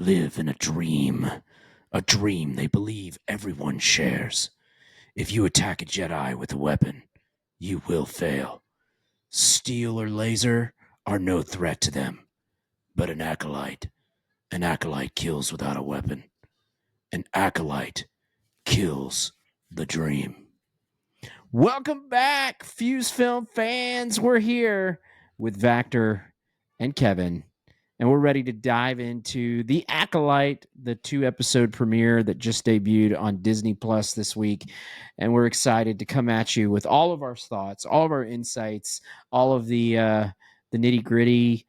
live in a dream they believe everyone shares. If you attack a Jedi with a weapon, you will fail. Steel or laser are no threat to them, but an acolyte kills without a weapon. An acolyte kills the dream. Welcome back, Fuse Film fans. We're here with Vactor and Kevin, and we're ready to dive into The Acolyte, the 2-episode premiere that just debuted on Disney Plus this week. And we're excited to come at you with all of our thoughts, all of our insights, all of the nitty gritty.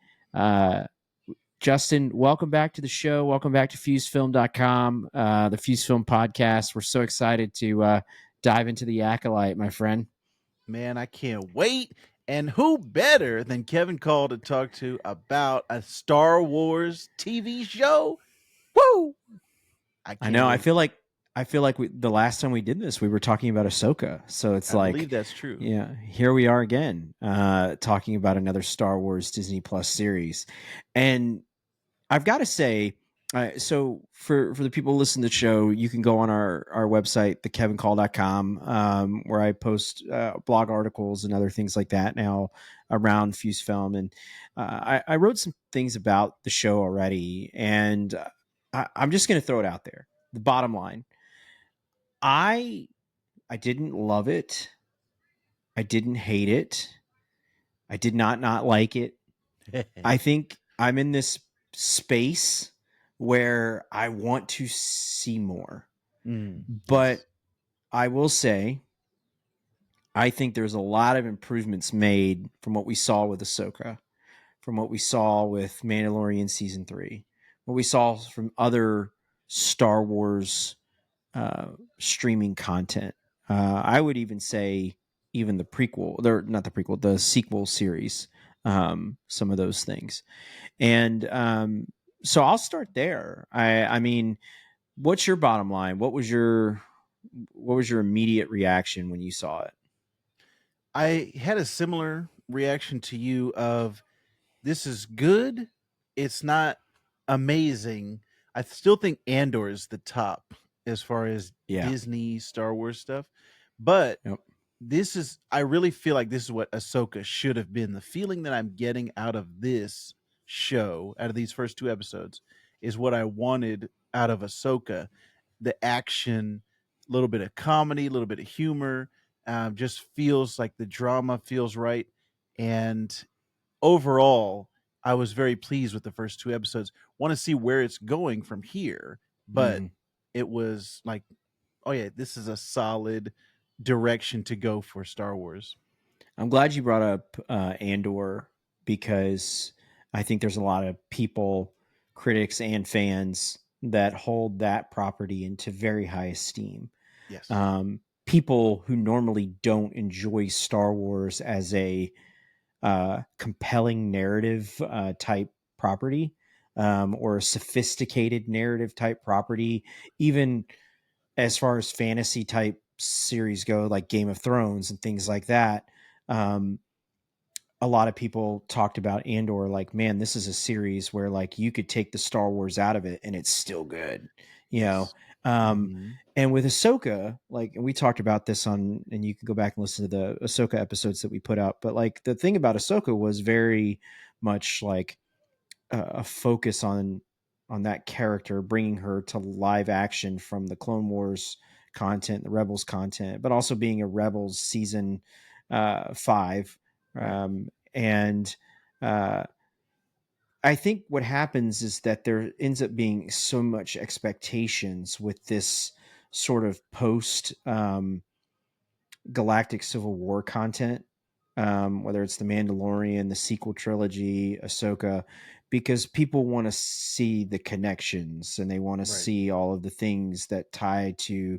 Justin, welcome back to the show. Welcome back to FuseFilm.com, the Fuse Film podcast. We're so excited to dive into The Acolyte, my friend. Man, I can't wait. And who better than Kevin Call to talk to about a Star Wars TV show? Woo! I know. I feel like the last time we did this, we were talking about Ahsoka. So it's I like, believe that's true. Yeah, here we are again, talking about another Star Wars Disney Plus series. And I've got to say, so for the people who listen to the show, you can go on our website, thekevincall.com, where I post blog articles and other things like that now around Fuse Film. And I wrote some things about the show already, and I'm just going to throw it out there. The bottom line, I didn't love it. I didn't hate it. I did not like it. I think I'm in this space where I want to see more. But yes. I will say, I think there's a lot of improvements made from what we saw with Ahsoka, from what we saw with Mandalorian Season 3, what we saw from other Star Wars streaming content. I would even say even the prequel, not the prequel, the sequel series, some of those things. And so I'll start there. I mean, what's your bottom line? What was your immediate reaction when you saw it? I had a similar reaction to you of this is good. It's not amazing. I still think Andor is the top as far as Yeah. Disney Star Wars stuff. But Yep. I really feel like this is what Ahsoka should have been. The feeling that I'm getting out of this show, out of these first 2 episodes, is what I wanted out of Ahsoka. The action, a little bit of comedy, a little bit of humor, just feels like the drama feels right. And overall, I was very pleased with the first 2 episodes. Want to see where it's going from here, but it was like, oh yeah, this is a solid direction to go for Star Wars. I'm glad you brought up Andor, because I think there's a lot of people, critics and fans, that hold that property into very high esteem. Yes. People who normally don't enjoy Star Wars as a compelling narrative type property, or a sophisticated narrative type property, even as far as fantasy type series go, like Game of Thrones and things like that. A lot of people talked about Andor like, man, this is a series where like you could take the Star Wars out of it and it's still good, you know. And with Ahsoka, like, and we talked about this on, and you can go back and listen to the Ahsoka episodes that we put out. But like the thing about Ahsoka was very much like a focus on that character, bringing her to live action from the Clone Wars content, the Rebels content, but also being a Rebels season 5. And I think what happens is that there ends up being so much expectations with this sort of post Galactic Civil War content, whether it's the Mandalorian, the sequel trilogy, Ahsoka, because people want to see the connections and they want to see all of the things that tie to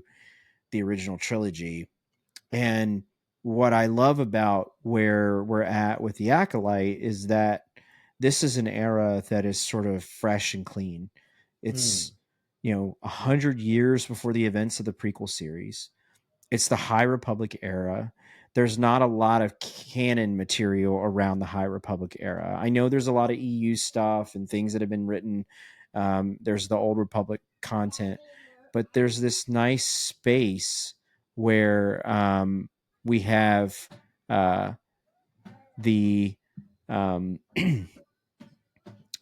the original trilogy. And what I love about where we're at with The Acolyte is that this is an era that is sort of fresh and clean. It's, 100 years before the events of the prequel series. It's the High Republic era. There's not a lot of canon material around the High Republic era. I know there's a lot of EU stuff and things that have been written There's the Old Republic content, but there's this nice space where we have the um,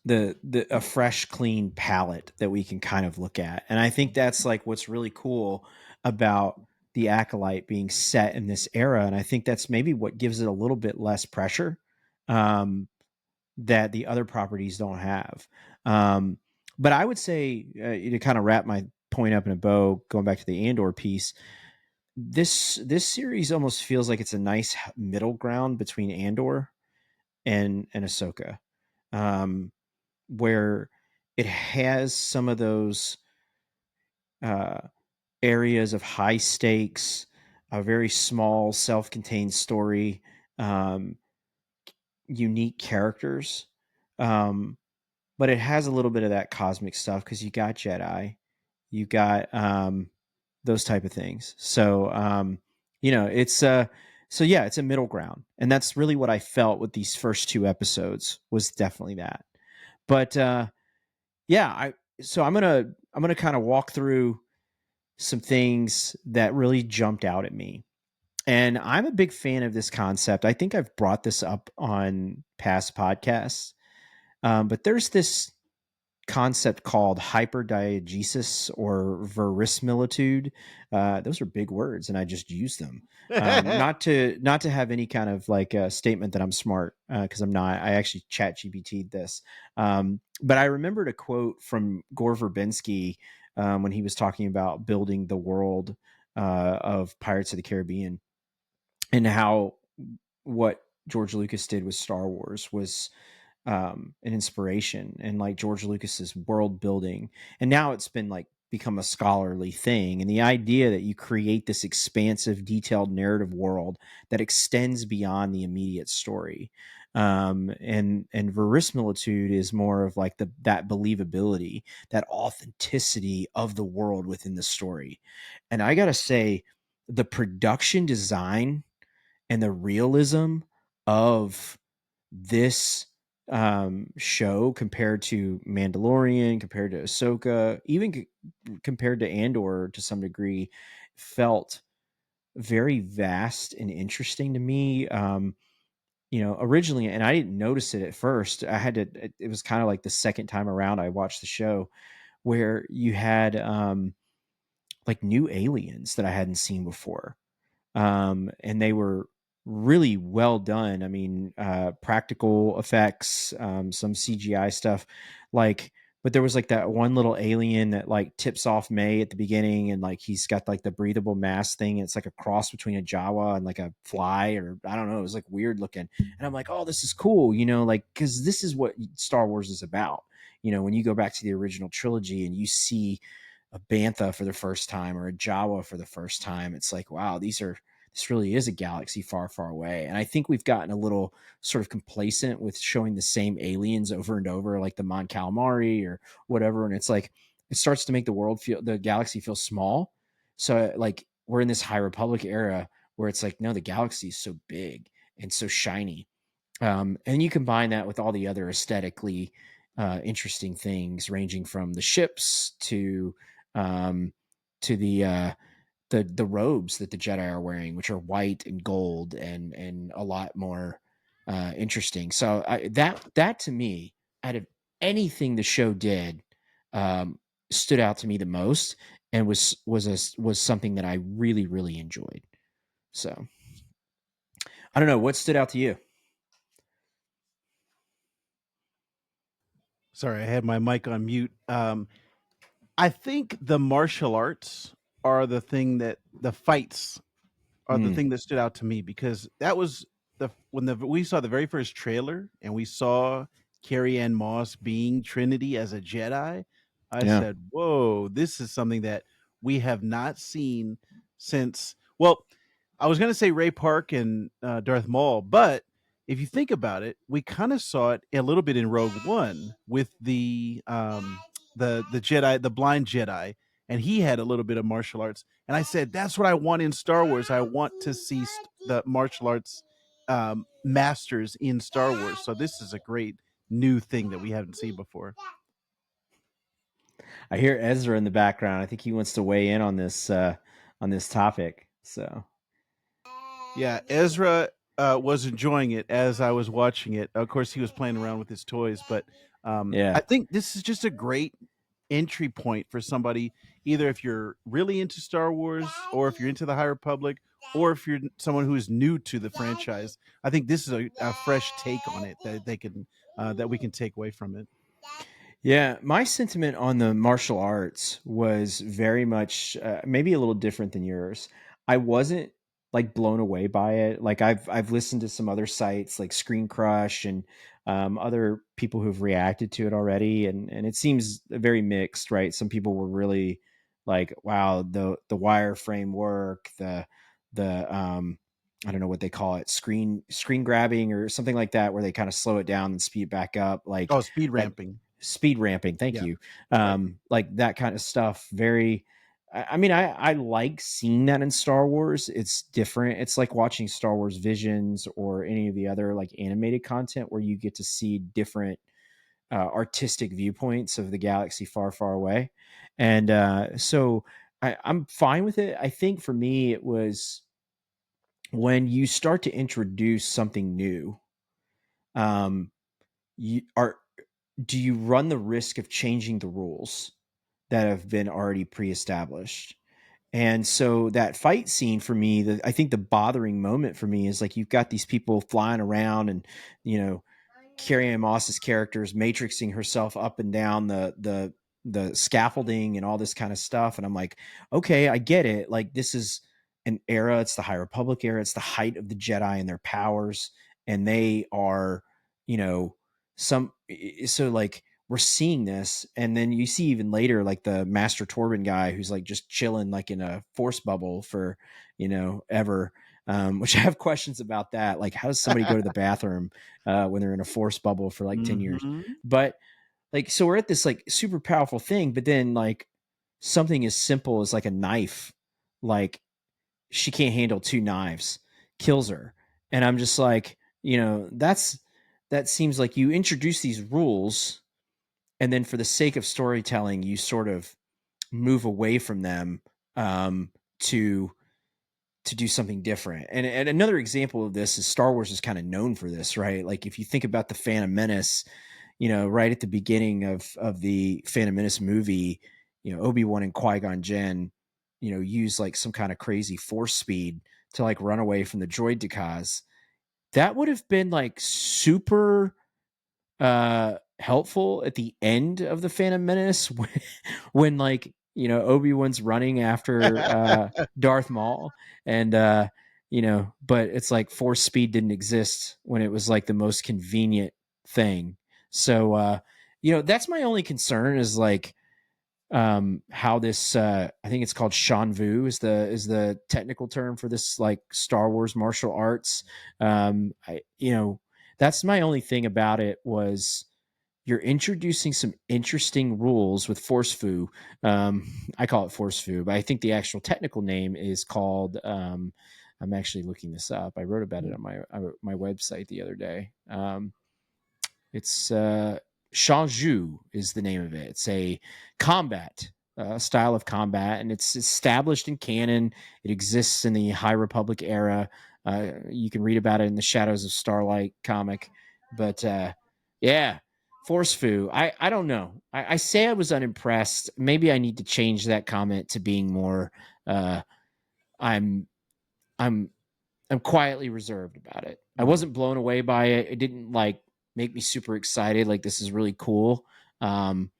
the a fresh, clean palette that we can kind of look at, and I think that's like what's really cool about the Acolyte being set in this era, and I think that's maybe what gives it a little bit less pressure um, that the other properties don't have. Um, but I would say to kind of wrap my point up in a bow, going back to the Andor piece, this series almost feels like it's a nice middle ground between Andor and Ahsoka, um, where it has some of those uh, areas of high stakes, a very small, self-contained story, um, unique characters, um, but it has a little bit of that cosmic stuff because you got Jedi, you got those type of things. So it's so yeah, it's a middle ground, and that's really what I felt with these first two episodes was definitely that. But yeah, I'm gonna kind of walk through some things that really jumped out at me. And I'm a big fan of this concept. I think I've brought this up on past podcasts, but there's this concept called hyperdiegesis or verisimilitude. Those are big words, and I just use them. Not to have any kind of like a statement that I'm smart because I'm not. I actually chat GPT'd this, but I remembered a quote from Gore Verbinski when he was talking about building the world of Pirates of the Caribbean and how what George Lucas did with Star Wars was an inspiration and like George Lucas's world building. And now it's been like become a scholarly thing. And the idea that you create this expansive, detailed narrative world that extends beyond the immediate story. And verisimilitude is more of like that believability, that authenticity of the world within the story. And I gotta say, the production design and the realism of this show compared to Mandalorian, compared to Ahsoka, even compared to Andor to some degree, felt very vast and interesting to me. Originally, and I didn't notice it at first. I had to. It was kind of like the second time around I watched the show, where you had like new aliens that I hadn't seen before, and they were really well done. I mean, practical effects, some CGI stuff, like. But there was like that one little alien that like tips off May at the beginning, and like he's got like the breathable mask thing. It's like a cross between a Jawa and like a fly, or I don't know. It was like weird looking, and I'm like, oh, this is cool, like because this is what Star Wars is about. When you go back to the original trilogy and you see a bantha for the first time or a Jawa for the first time, it's like, wow, this really is a galaxy far, far away. And I think we've gotten a little sort of complacent with showing the same aliens over and over, like the Mon Calamari or whatever. And it's like, it starts to make the galaxy feel small. So like we're in this High Republic era where it's like, no, the galaxy is so big and so shiny. And you combine that with all the other aesthetically interesting things, ranging from the ships um, to the robes that the Jedi are wearing, which are white and gold and a lot more interesting. So that to me, out of anything the show did, um, stood out to me the most, and was something that I really really enjoyed. So I don't know what stood out to you. Sorry, I had my mic on mute. I think the martial arts are the fights are the Mm, thing that stood out to me because that was we saw the very first trailer and we saw Carrie Ann Moss being Trinity as a Jedi. I yeah. said, "Whoa, this is something that we have not seen since." Well, I was going to say Ray Park and Darth Maul, but if you think about it, we kind of saw it a little bit in Rogue One with the Jedi, the blind Jedi, and he had a little bit of martial arts. And I said, that's what I want in Star Wars. I want to see the martial arts masters in Star Wars. So this is a great new thing that we haven't seen before. I hear Ezra in the background. I think he wants to weigh in on this topic. So Yeah, Ezra was enjoying it as I was watching it. Of course, he was playing around with his toys, but I yeah. think this is just a great entry point for somebody, either if you're really into Star Wars, or if you're into the High Republic, or if you're someone who is new to the franchise. I think this is a fresh take on it that they can that we can take away from it. Yeah, my sentiment on the martial arts was very much maybe a little different than yours. I wasn't like blown away by it. Like I've listened to some other sites like Screen Crush and other people who've reacted to it already, and it seems very mixed, right? Some people were really like, "Wow, the wireframe work, the I don't know what they call it, screen grabbing or something like that, where they kind of slow it down and speed it back up, like Oh, speed that." ramping. Speed ramping, thank Yeah, you. right. Like that kind of stuff. Very. I mean, I like seeing that in Star Wars. It's different. It's like watching Star Wars Visions or any of the other like animated content where you get to see different artistic viewpoints of the galaxy far, far away. And so I'm fine with it. I think for me, it was when you start to introduce something new. Um, you are do you run the risk of changing the rules that have been already pre-established? And so that fight scene for me, I think the bothering moment for me is like you've got these people flying around and you know Carrie-Anne Moss's character is matrixing herself up and down the scaffolding and all this kind of stuff, and I'm like, okay, I get it. Like this is an era. It's the High Republic era. It's the height of the Jedi and their powers, and they are, you know, some. So like we're seeing this, and then you see even later like the Master Torben guy who's like just chilling like in a force bubble for ever. Which I have questions about that. Like, how does somebody go to the bathroom when they're in a force bubble for like 10 years? Hmm. But like, so we're at this like super powerful thing, but then like something as simple as like a knife, like she can't handle two knives, kills her. And I'm just like, that seems like you introduce these rules and then for the sake of storytelling, you sort of move away from them to do something different. And another example of this is Star Wars is kind of known for this, right? Like if you think about the Phantom Menace, right at the beginning of the Phantom Menace movie, Obi-Wan and Qui-Gon Jinn, use like some kind of crazy force speed to like run away from the droid Decaz. That would have been like super helpful at the end of the Phantom Menace when like Obi-Wan's running after Darth Maul and but it's like force speed didn't exist when it was like the most convenient thing. So that's my only concern is like how this I think it's called Shanvu is the technical term for this like Star Wars martial arts. I that's my only thing about it was you're introducing some interesting rules with force fu. I call it force fu, but I think the actual technical name is called I'm actually looking this up. I wrote about it on my website the other day. It's Shanju is the name of it. It's a combat style of combat, and it's established in canon. It exists in the High Republic era. You can read about it in the Shadows of Starlight comic. But yeah, Force Fu. I don't know. I say I was unimpressed. Maybe I need to change that comment to being more. I'm I'm I'm quietly reserved about it. I Hmm. wasn't blown away by it. It didn't like make me super excited. Like this is really cool. Um,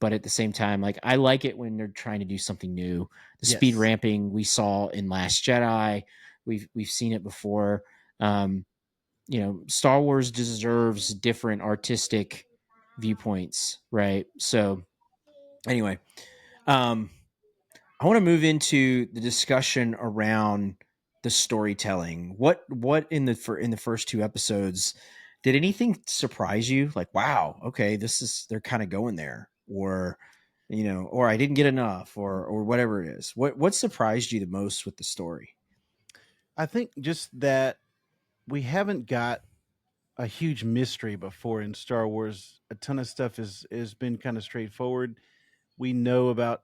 but at the same time, like I like it when they're trying to do something new. The speed Yes. ramping we saw in Last Jedi, we've seen it before. Um, Star Wars deserves different artistic viewpoints, right? So anyway, um, I want to move into the discussion around the storytelling. What in the first two episodes did anything surprise you? Like, wow, okay, this is they're kind of going there, or or I didn't get enough, or whatever it is. What surprised you the most with the story? I think just that we haven't got a huge mystery before in Star Wars. A ton of stuff is been kind of straightforward. we know about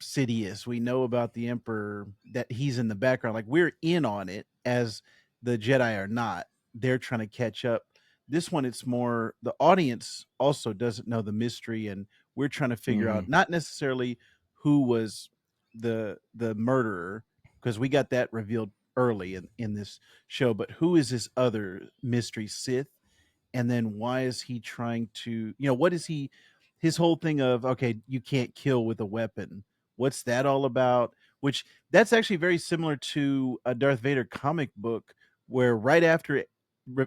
Sidious, we know about the Emperor, that he's in the background. Like we're in on it as the Jedi are not. They're trying to catch up. This one, it's more the audience also doesn't know the mystery, and we're trying to figure Mm-hmm. out not necessarily who was the murderer, because we got that revealed early in this show, but who is this other mystery Sith, and then why is he trying to, what is he, his whole thing of, okay, you can't kill with a weapon, what's that all about? Which that's actually very similar to a Darth Vader comic book, where right after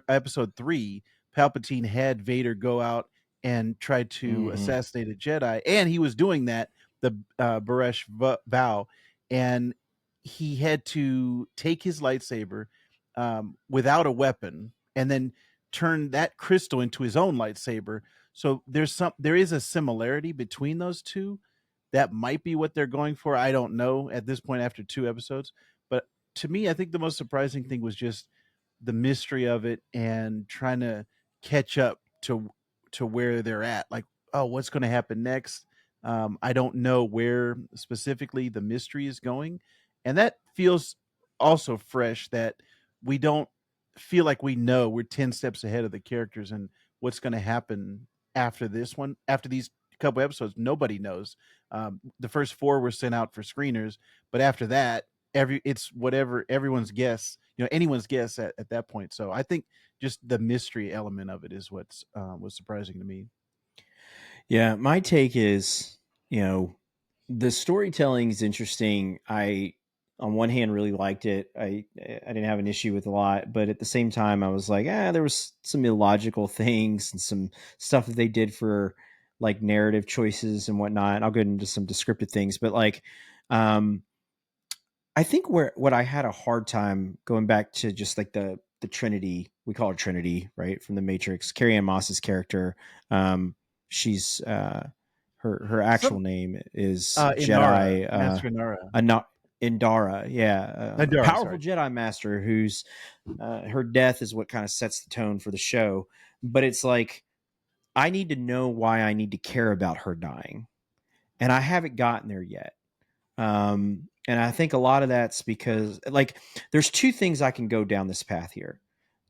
episode 3, Palpatine had Vader go out and try to Mm-hmm. assassinate a Jedi, and he was doing that, the Baresh vow, and he had to take his lightsaber without a weapon, and then turn that crystal into his own lightsaber. So there is a similarity between those two. That might be what they're going for. I don't know at this point after 2 episodes. But to me, I think the most surprising thing was just the mystery of it and trying to catch up to where they're at. Like, oh, what's going to happen next? I don't know where specifically the mystery is going, and that feels also fresh. That we don't feel like we know, we're 10 steps ahead of the characters and what's going to happen after this one, after these couple episodes. Nobody knows. The first 4 were sent out for screeners, but after that, it's whatever everyone's guess, anyone's guess at that point. So I think just the mystery element of it is what's was surprising to me. Yeah, my take is, the storytelling is interesting. I, on one hand, really liked it. I didn't have an issue with a lot, but at the same time, I was like, there was some illogical things and some stuff that they did for like narrative choices and whatnot. I'll get into some descriptive things, but like, um, I think what I had a hard time going back to just like the Trinity, we call her Trinity, right, from the Matrix. Carrie Ann Moss's character, she's her actual Some name is Inara, Jedi Master Inara. Indara, yeah, a Indara, powerful sorry. Jedi Master who's her death is what kind of sets the tone for the show. But it's like I need to know why I need to care about her dying, and I haven't gotten there yet. And I think a lot of that's because, like, there's two things I can go down this path here.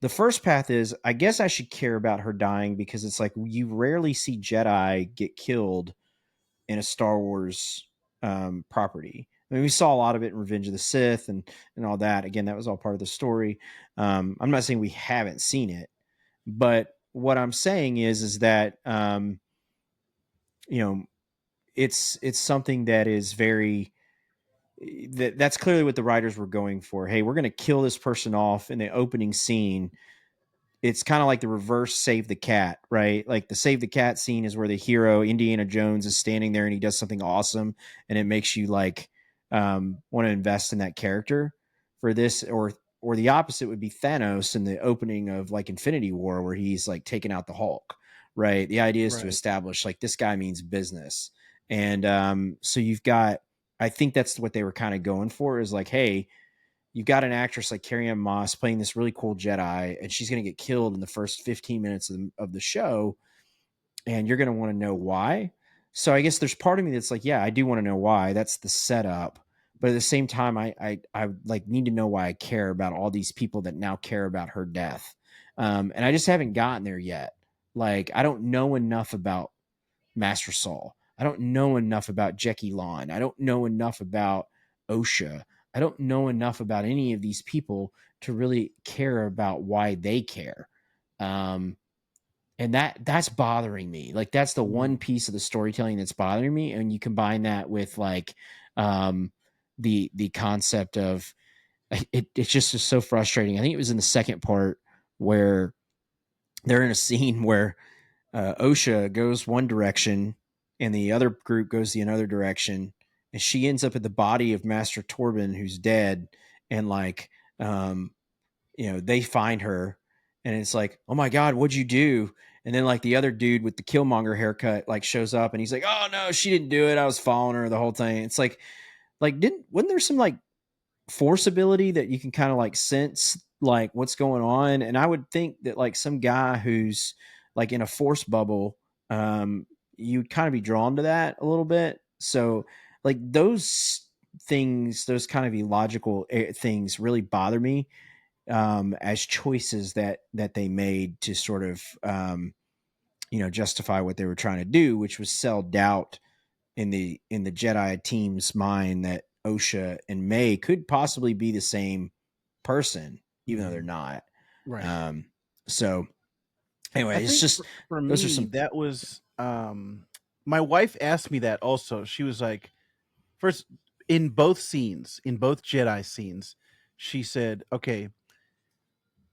The first path is I guess I should care about her dying because it's like you rarely see Jedi get killed in a Star Wars property. I mean, we saw a lot of it in Revenge of the Sith and all that. Again, that was all part of the story. I'm not saying we haven't seen it, but what I'm saying is that you know it's something that is very that's clearly what the writers were going for. Hey, we're going to kill this person off in the opening scene. It's kind of like the reverse Save the Cat, right? Like the Save the Cat scene is where the hero Indiana Jones is standing there and he does something awesome, and it makes you like want to invest in that character. For this, or the opposite would be Thanos in the opening of like Infinity War, where he's like taking out the Hulk, right? The idea is to Right. establish like this guy means business, and so you've got. I think that's what they were kind of going for. Is like, hey, you've got an actress like Carrie Ann Moss playing this really cool Jedi, and she's going to get killed in the first 15 minutes of the show, and you're going to want to know why. So I guess there's part of me that's like, yeah, I do want to know why. That's the setup. But at the same time, I like need to know why I care about all these people that now care about her death. And I just haven't gotten there yet. Like, I don't know enough about Master Saul. I don't know enough about Jackie Lon. I don't know enough about OSHA. I don't know enough about any of these people to really care about why they care. Um, and that's bothering me. Like that's the one piece of the storytelling that's bothering me. And you combine that with like the concept of it's just so frustrating. I think it was in the second part where they're in a scene where OSHA goes one direction and the other group goes the another direction, and she ends up at the body of Master Torben, who's dead, and like, they find her, and it's like, oh my god, what'd you do? And then like the other dude with the Killmonger haircut like shows up, and he's like, oh no, she didn't do it. I was following her the whole thing. It's like didn't wasn't there some like force ability that you can kind of like sense like what's going on? And I would think that like some guy who's like in a force bubble, you'd kind of be drawn to that a little bit. So like those things, those kind of illogical things really bother me as choices that they made to sort of justify what they were trying to do, which was sell doubt in the Jedi team's mind that Osha and May could possibly be the same person, even though they're not. Right. So anyway, I it's think just for those are me, some. that was my wife asked me that also. She was like, first, in both scenes, in both Jedi scenes, she said, okay,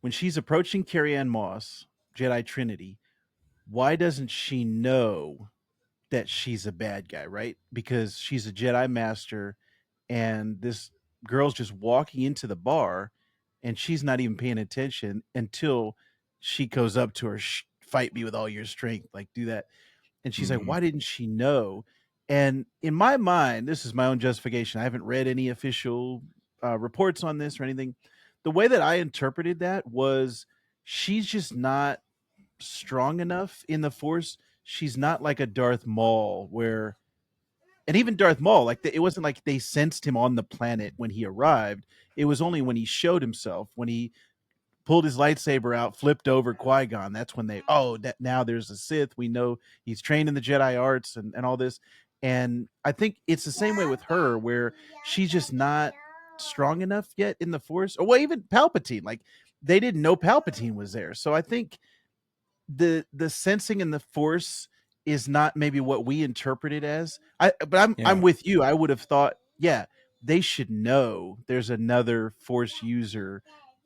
when she's approaching Carrie Ann Moss, Jedi Trinity, why doesn't she know that she's a bad guy, right? Because she's a Jedi Master, and this girl's just walking into the bar, and she's not even paying attention until she goes up to her, fight me with all your strength, like do that. And she's like, why didn't she know? And in my mind, this is my own justification. I haven't read any official reports on this or anything. The way that I interpreted that was she's just not strong enough in the Force. She's not like a Darth Maul where, and even Darth Maul, like it wasn't like they sensed him on the planet when he arrived. It was only when he showed himself, when he pulled his lightsaber out, flipped over Qui-Gon. That's when they, oh, that now there's a Sith. We know he's trained in the Jedi arts and all this. And I think it's the same way with her, where she's just not strong enough yet in the Force. Or well, even Palpatine, like they didn't know Palpatine was there. So I think the sensing in the Force is not maybe what we interpret it as. I'm with you. I would have thought, yeah, they should know there's another Force user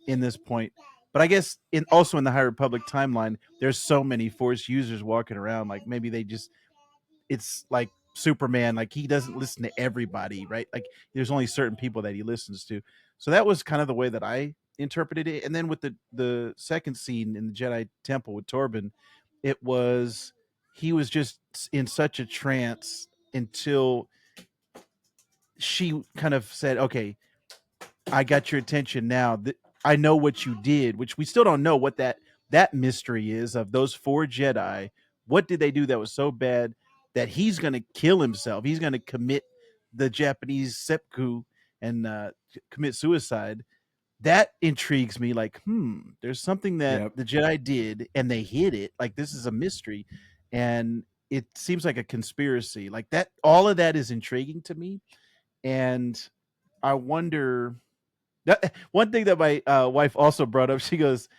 in this point. But I guess also in the High Republic timeline, there's so many Force users walking around. Like maybe they just, it's like Superman, like he doesn't listen to everybody, right? Like there's only certain people that he listens to. So that was kind of the way that I interpreted it. And then with the second scene in the Jedi Temple with Torben, it was he was just in such a trance until she kind of said, "Okay, I got your attention now. I know what you did," which we still don't know what that mystery is of those four Jedi. What did they do that was so bad that he's going to kill himself? He's going to commit the Japanese seppuku and commit suicide. That intrigues me. Like, there's something that the Jedi did and they hid it. Like, this is a mystery, and it seems like a conspiracy. Like that, all of that is intriguing to me, and I wonder one thing that my wife also brought up. She goes,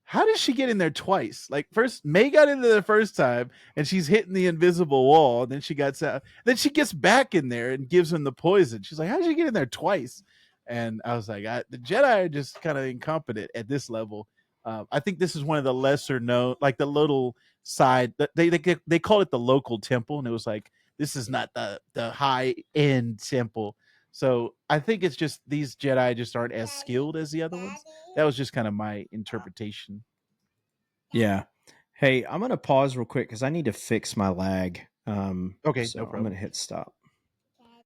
how did she get in there twice? Like first May got in there the first time and she's hitting the invisible wall, and then she got out, then she gets back in there and gives him the poison. She's like, how did she get in there twice? And I was like, the Jedi are just kind of incompetent at this level. I think this is one of the lesser known, like the little side, they call it the local temple, and it was like, this is not the high end temple. So I think it's just these Jedi just aren't as skilled as the other ones. That was just kind of my interpretation. Yeah. Hey, I'm going to pause real quick because I need to fix my lag. Okay, So no I'm going problem. to hit stop.